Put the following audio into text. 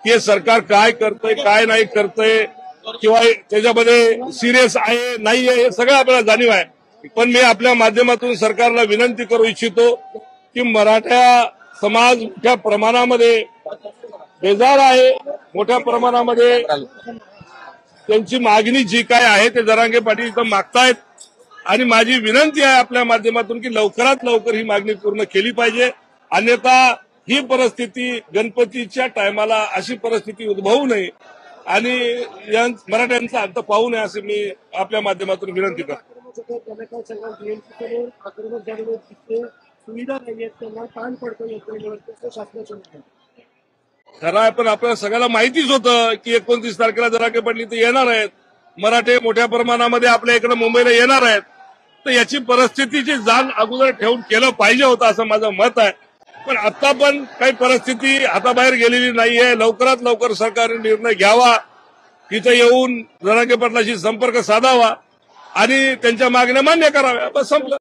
की हे सरकार काय करतंय काय नाही करतंय किंवा त्याच्यामध्ये सिरियस आहे नाही आहे हे सगळं आपल्याला जाणीव आहे। पण मी आपल्या माध्यमातून सरकारला विनंती करू इच्छितो की मराठा समाज मोठ्या प्रमाणामध्ये बेजार आहे, मोठ्या प्रमाणामध्ये त्यांची मागणी जी काय आहे ते जरांगे पाटील इथं मागतायत आणि माझी विनंती आहे आपल्या माध्यमातून की लवकरात लवकर ही मागणी पूर्ण केली पाहिजे, अन्यथा ही परिस्थिती गणपतीच्या टायमाला अशी परिस्थिती उद्भवू नये आणि मराठ्यांचा अंत पाहू नये असे मी आपल्या माध्यमातून विनंती करतो। सुविधा नाहीये त्यांना ताण पडतो खरं आहे, पण आपल्याला सगळ्याला माहितीच होतं की 29 तारखेला जरांगे पाटील इथे येणार आहेत, मराठे मोठ्या प्रमाणामध्ये आपल्या इकडे मुंबईला येणार आहेत, तर याची परिस्थितीची जाण अगोदर ठेवून केलं पाहिजे होतं असं माझं मत आहे। पण आता पण काही परिस्थिती हाताबाहेर गेलेली नाहीये, लवकरात लवकर सरकारने निर्णय घ्यावा, तिथे येऊन जरांगे पाटलाशी संपर्क साधावा आणि त्यांच्या मागण्या मान्य कराव्या, बस संपलं।